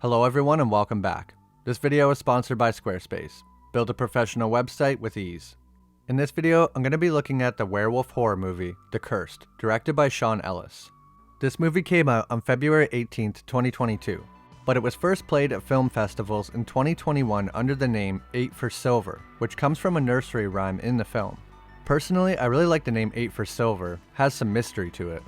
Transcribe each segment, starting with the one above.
Hello everyone and welcome back. This video is sponsored by SquareSpace. Build a professional website with ease. In this video, I'm going to be looking at the werewolf horror movie, The Cursed, directed by Sean Ellis. This movie came out on February 18th, 2022, but it was first played at film festivals in 2021 under the name 8 for Silver, which comes from a nursery rhyme in the film. Personally, I really like the name 8 for Silver, has some mystery to it.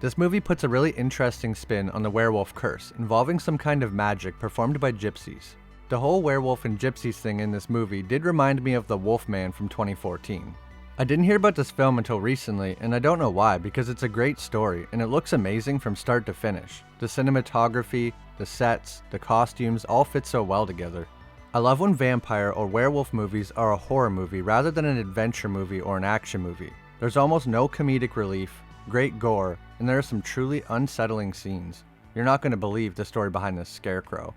This movie puts a really interesting spin on the werewolf curse, involving some kind of magic performed by gypsies. The whole werewolf and gypsies thing in this movie did remind me of the Wolfman from 2014. I didn't hear about this film until recently, and I don't know why, because it's a great story, and it looks amazing from start to finish. The cinematography, the sets, the costumes all fit so well together. I love when vampire or werewolf movies are a horror movie rather than an adventure movie or an action movie. There's almost no comedic relief, great gore, and there are some truly unsettling scenes. You're not going to believe the story behind this scarecrow.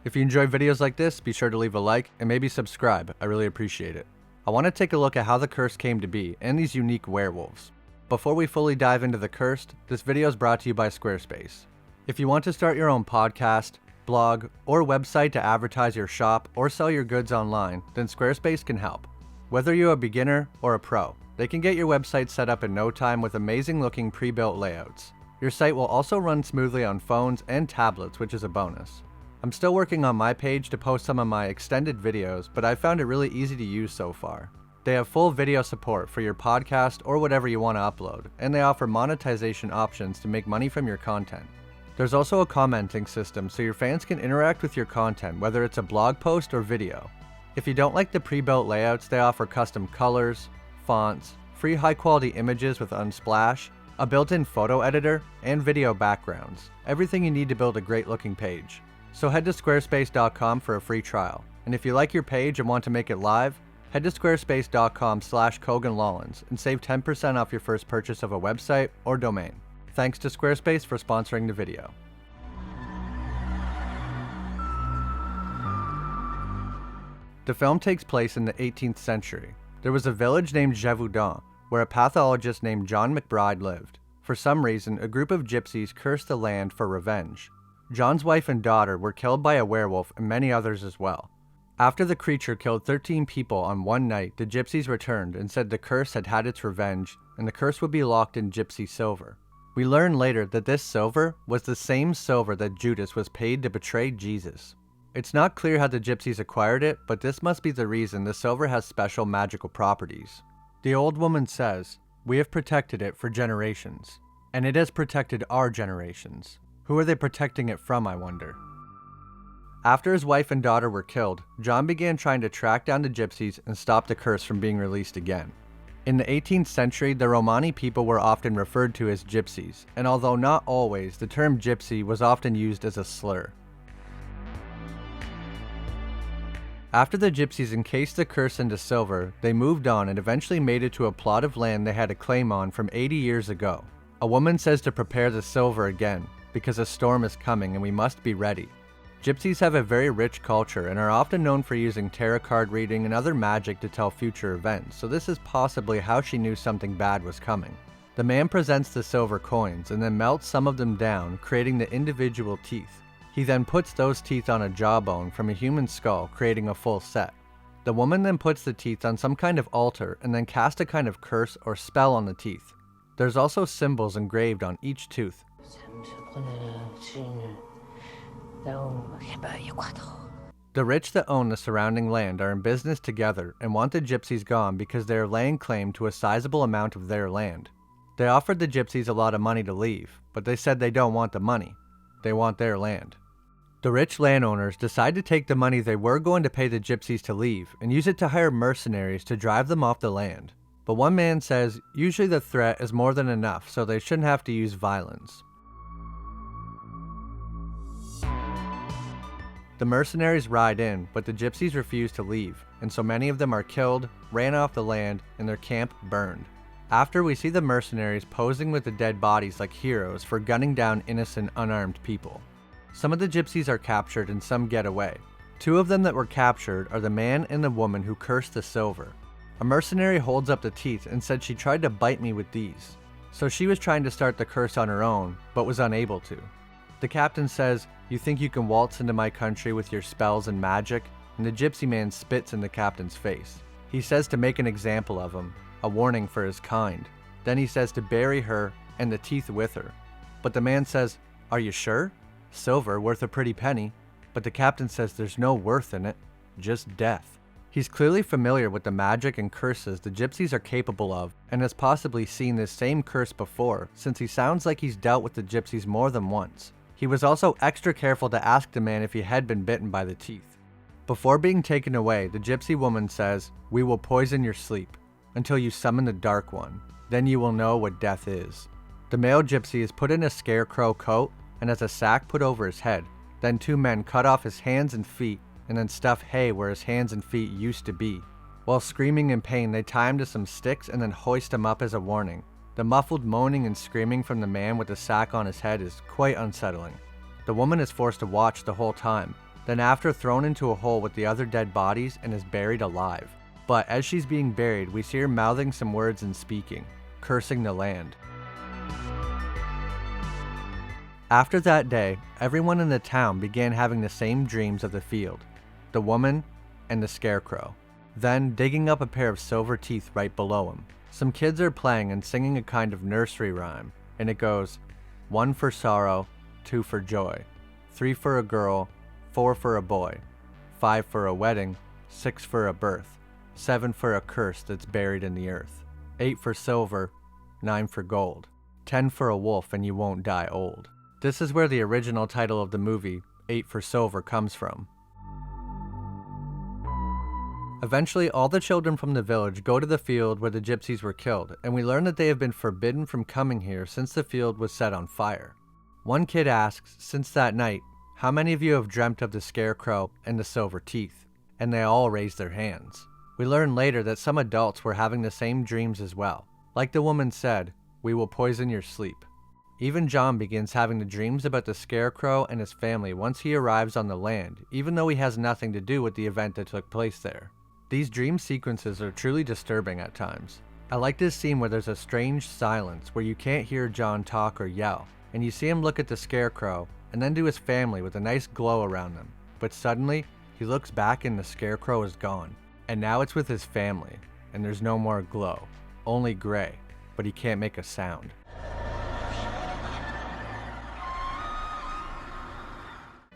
If you enjoy videos like this, be sure to leave a like and maybe subscribe. I really appreciate it. I want to take a look at how the curse came to be and these unique werewolves. Before we fully dive into the cursed, this video is brought to you by SquareSpace. If you want to start your own podcast, blog, or website to advertise your shop or sell your goods online, then SquareSpace can help. Whether you're a beginner or a pro, they can get your website set up in no time with amazing looking pre-built layouts. Your site will also run smoothly on phones and tablets, which is a bonus. I'm still working on my page to post some of my extended videos, but I found it really easy to use so far. They have full video support for your podcast or whatever you want to upload, and they offer monetization options to make money from your content. There's also a commenting system so your fans can interact with your content, whether it's a blog post or video. If you don't like the pre-built layouts, they offer custom colors, fonts, free high-quality images with Unsplash, a built-in photo editor, and video backgrounds. Everything you need to build a great-looking page. So head to squarespace.com for a free trial. And if you like your page and want to make it live, head to squarespace.com/Cogan Lollins and save 10% off your first purchase of a website or domain. Thanks to Squarespace for sponsoring the video. The film takes place in the 18th century. There was a village named Gévaudan, where a pathologist named John McBride lived. For some reason, a group of gypsies cursed the land for revenge. John's wife and daughter were killed by a werewolf and many others as well. After the creature killed 13 people on one night, the gypsies returned and said the curse had had its revenge and the curse would be locked in gypsy silver. We learn later that this silver was the same silver that Judas was paid to betray Jesus. It's not clear how the gypsies acquired it, but this must be the reason the silver has special magical properties. The old woman says, "We have protected it for generations, and it has protected our generations." Who are they protecting it from, I wonder? After his wife and daughter were killed, John began trying to track down the gypsies and stop the curse from being released again. In the 18th century, the Romani people were often referred to as gypsies, and although not always, the term gypsy was often used as a slur. After the gypsies encased the curse into silver, they moved on and eventually made it to a plot of land they had a claim on from 80 years ago. A woman says to prepare the silver again, because a storm is coming and we must be ready. Gypsies have a very rich culture and are often known for using tarot card reading and other magic to tell future events, so this is possibly how she knew something bad was coming. The man presents the silver coins and then melts some of them down, creating the individual teeth. He then puts those teeth on a jawbone from a human skull, creating a full set. The woman then puts the teeth on some kind of altar and then casts a kind of curse or spell on the teeth. There's also symbols engraved on each tooth. The rich that own the surrounding land are in business together and want the gypsies gone because they are laying claim to a sizable amount of their land. They offered the gypsies a lot of money to leave, but they said they don't want the money. They want their land. The rich landowners decide to take the money they were going to pay the gypsies to leave and use it to hire mercenaries to drive them off the land. But one man says usually the threat is more than enough, so they shouldn't have to use violence. The mercenaries ride in, but the gypsies refuse to leave, and so many of them are killed, ran off the land, and their camp burned. After, we see the mercenaries posing with the dead bodies like heroes for gunning down innocent, unarmed people. Some of the gypsies are captured and some get away. Two of them that were captured are the man and the woman who cursed the silver. A mercenary holds up the teeth and said she tried to bite me with these. So she was trying to start the curse on her own, but was unable to. The captain says, You think you can waltz into my country with your spells and magic? And the gypsy man spits in the captain's face. He says to make an example of him, a warning for his kind. Then he says to bury her and the teeth with her. But the man says, "Are you sure? Silver worth a pretty penny." But the captain says there's no worth in it, just death. He's clearly familiar with the magic and curses the gypsies are capable of, and has possibly seen this same curse before, since he sounds like he's dealt with the gypsies more than once. He was also extra careful to ask the man if he had been bitten by the teeth. Before being taken away, the gypsy woman says, "We will poison your sleep until you summon the Dark One. Then you will know what death is." The male gypsy is put in a scarecrow coat and has a sack put over his head. Then two men cut off his hands and feet and then stuff hay where his hands and feet used to be. While screaming in pain, they tie him to some sticks and then hoist him up as a warning. The muffled moaning and screaming from the man with the sack on his head is quite unsettling. The woman is forced to watch the whole time, then after thrown into a hole with the other dead bodies and is buried alive. But as she's being buried, we see her mouthing some words and speaking, cursing the land. After that day, everyone in the town began having the same dreams of the field, the woman, and the scarecrow. Then digging up a pair of silver teeth right below him. Some kids are playing and singing a kind of nursery rhyme, and it goes, 1 for sorrow, 2 for joy, 3 for a girl, 4 for a boy, 5 for a wedding, 6 for a birth, 7 for a curse that's buried in the earth, 8 for silver, 9 for gold, 10 for a wolf and you won't die old. This is where the original title of the movie, 8 for Silver, comes from. Eventually, all the children from the village go to the field where the gypsies were killed, and we learn that they have been forbidden from coming here since the field was set on fire. One kid asks, since that night, how many of you have dreamt of the scarecrow and the silver teeth? And they all raise their hands. We learn later that some adults were having the same dreams as well. Like the woman said, "We will poison your sleep." Even John begins having the dreams about the scarecrow and his family once he arrives on the land, even though he has nothing to do with the event that took place there. These dream sequences are truly disturbing at times. I like this scene where there's a strange silence where you can't hear John talk or yell, and you see him look at the scarecrow and then to his family with a nice glow around them. But suddenly, he looks back and the scarecrow is gone. And now it's with his family, and there's no more glow, only gray, but he can't make a sound.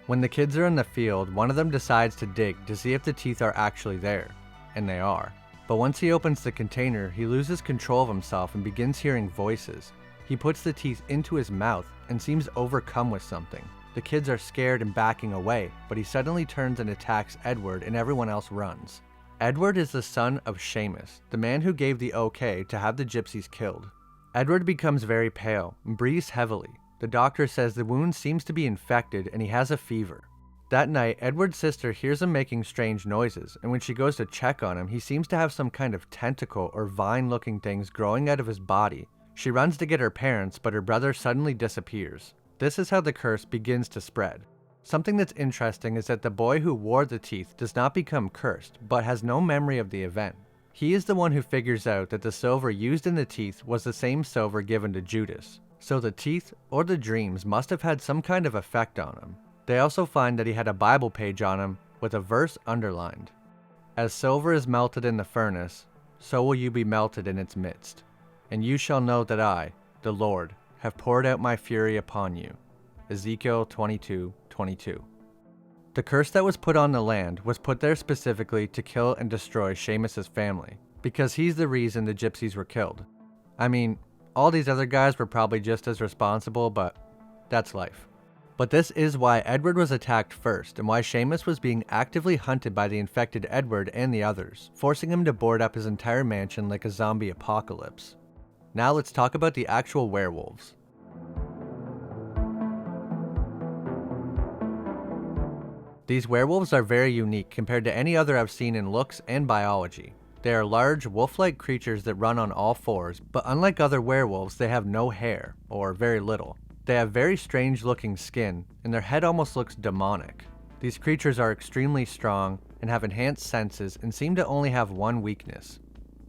When the kids are in the field, one of them decides to dig to see if the teeth are actually there, and they are. But once he opens the container, he loses control of himself and begins hearing voices. He puts the teeth into his mouth and seems overcome with something. The kids are scared and backing away, but he suddenly turns and attacks Edward and everyone else runs. Edward is the son of Seamus, the man who gave the okay to have the gypsies killed. Edward becomes very pale and breathes heavily. The doctor says the wound seems to be infected and he has a fever. That night, Edward's sister hears him making strange noises, and when she goes to check on him, he seems to have some kind of tentacle or vine-looking things growing out of his body. She runs to get her parents, but her brother suddenly disappears. This is how the curse begins to spread. Something that's interesting is that the boy who wore the teeth does not become cursed, but has no memory of the event. He is the one who figures out that the silver used in the teeth was the same silver given to Judas. So the teeth, or the dreams, must have had some kind of effect on him. They also find that he had a Bible page on him with a verse underlined. As silver is melted in the furnace, so will you be melted in its midst. And you shall know that I, the Lord, have poured out my fury upon you. Ezekiel 22:22. The curse that was put on the land was put there specifically to kill and destroy Seamus's family, because he's the reason the gypsies were killed. I mean, all these other guys were probably just as responsible, but that's life. But this is why Edward was attacked first, and why Seamus was being actively hunted by the infected Edward and the others, forcing him to board up his entire mansion like a zombie apocalypse. Now let's talk about the actual werewolves. These werewolves are very unique compared to any other I've seen in looks and biology. They are large, wolf-like creatures that run on all fours, but unlike other werewolves, they have no hair, or very little. They have very strange-looking skin, and their head almost looks demonic. These creatures are extremely strong, and have enhanced senses, and seem to only have one weakness: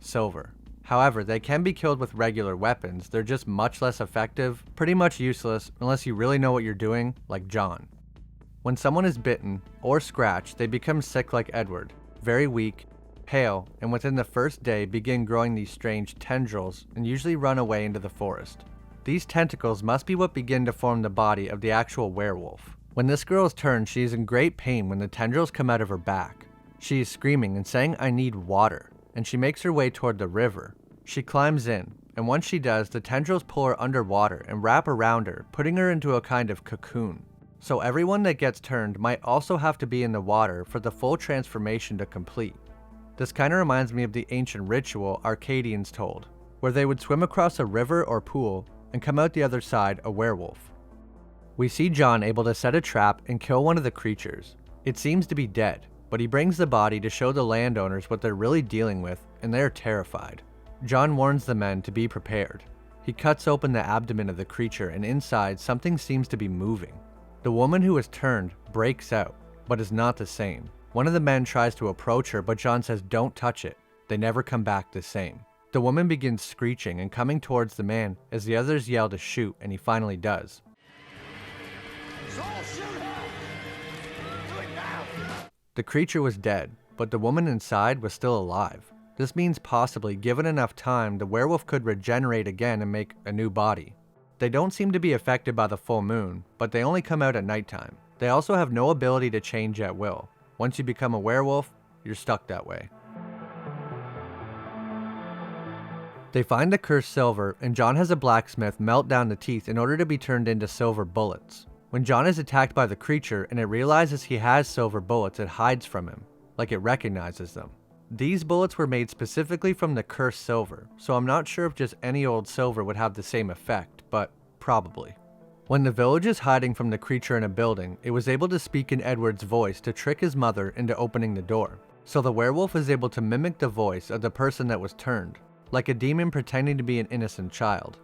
silver. However, they can be killed with regular weapons. They're just much less effective, pretty much useless, unless you really know what you're doing, like John. When someone is bitten or scratched, they become sick like Edward, very weak, pale, and within the first day begin growing these strange tendrils and usually run away into the forest. These tentacles must be what begin to form the body of the actual werewolf. When this girl is turned, she is in great pain when the tendrils come out of her back. She is screaming and saying, "I need water," and she makes her way toward the river. She climbs in, and once she does, the tendrils pull her underwater and wrap around her, putting her into a kind of cocoon. So everyone that gets turned might also have to be in the water for the full transformation to complete. This kind of reminds me of the ancient ritual Arcadians told, where they would swim across a river or pool and come out the other side a werewolf. We see John able to set a trap and kill one of the creatures. It seems to be dead, but he brings the body to show the landowners what they're really dealing with, and they're terrified. John warns the men to be prepared. He cuts open the abdomen of the creature, and inside something seems to be moving. The woman who is turned breaks out, but is not the same. One of the men tries to approach her, but John says don't touch it. They never come back the same. The woman begins screeching and coming towards the man as the others yell to shoot, and he finally does. The creature was dead, but the woman inside was still alive. This means possibly, given enough time, the werewolf could regenerate again and make a new body. They don't seem to be affected by the full moon, but they only come out at nighttime. They also have no ability to change at will. Once you become a werewolf, you're stuck that way. They find the cursed silver, and John has a blacksmith melt down the teeth in order to be turned into silver bullets. When John is attacked by the creature and it realizes he has silver bullets, it hides from him, like it recognizes them. These bullets were made specifically from the cursed silver, so I'm not sure if just any old silver would have the same effect, but probably. When the village is hiding from the creature in a building, it was able to speak in Edward's voice to trick his mother into opening the door. So the werewolf is able to mimic the voice of the person that was turned, like a demon pretending to be an innocent child.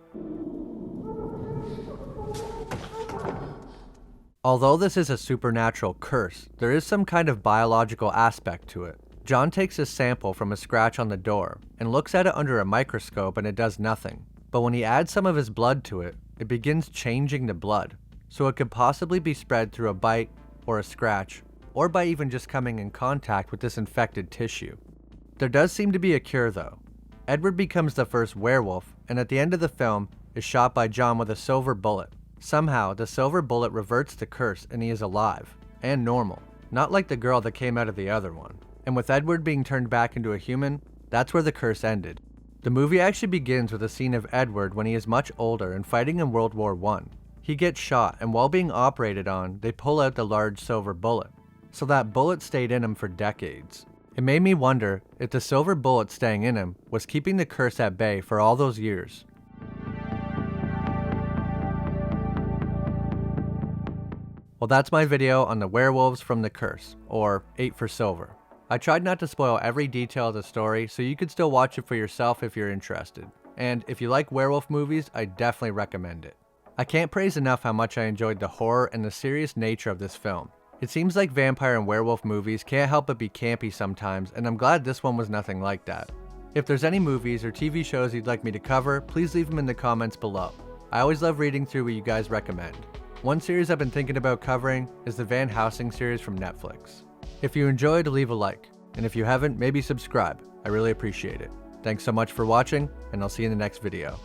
Although this is a supernatural curse, there is some kind of biological aspect to it. John takes a sample from a scratch on the door and looks at it under a microscope, and it does nothing. But when he adds some of his blood to it, it begins changing the blood, so it could possibly be spread through a bite or a scratch, or by even just coming in contact with this infected tissue. There does seem to be a cure though. Edward becomes the first werewolf, and at the end of the film is shot by John with a silver bullet. Somehow, the silver bullet reverts the curse and he is alive, and normal, not like the girl that came out of the other one. And with Edward being turned back into a human, that's where the curse ended. The movie actually begins with a scene of Edward when he is much older and fighting in World War I. He gets shot, and while being operated on, they pull out the large silver bullet. So that bullet stayed in him for decades. It made me wonder if the silver bullet staying in him was keeping the curse at bay for all those years. Well, that's my video on the werewolves from the curse, or 8 for Silver. I tried not to spoil every detail of the story, so you could still watch it for yourself if you're interested. And if you like werewolf movies, I definitely recommend it. I can't praise enough how much I enjoyed the horror and the serious nature of this film. It seems like vampire and werewolf movies can't help but be campy sometimes, and I'm glad this one was nothing like that. If there's any movies or TV shows you'd like me to cover, please leave them in the comments below. I always love reading through what you guys recommend. One series I've been thinking about covering is the Van Helsing series from Netflix. If you enjoyed, leave a like, and if you haven't, maybe subscribe. I really appreciate it. Thanks so much for watching, and I'll see you in the next video.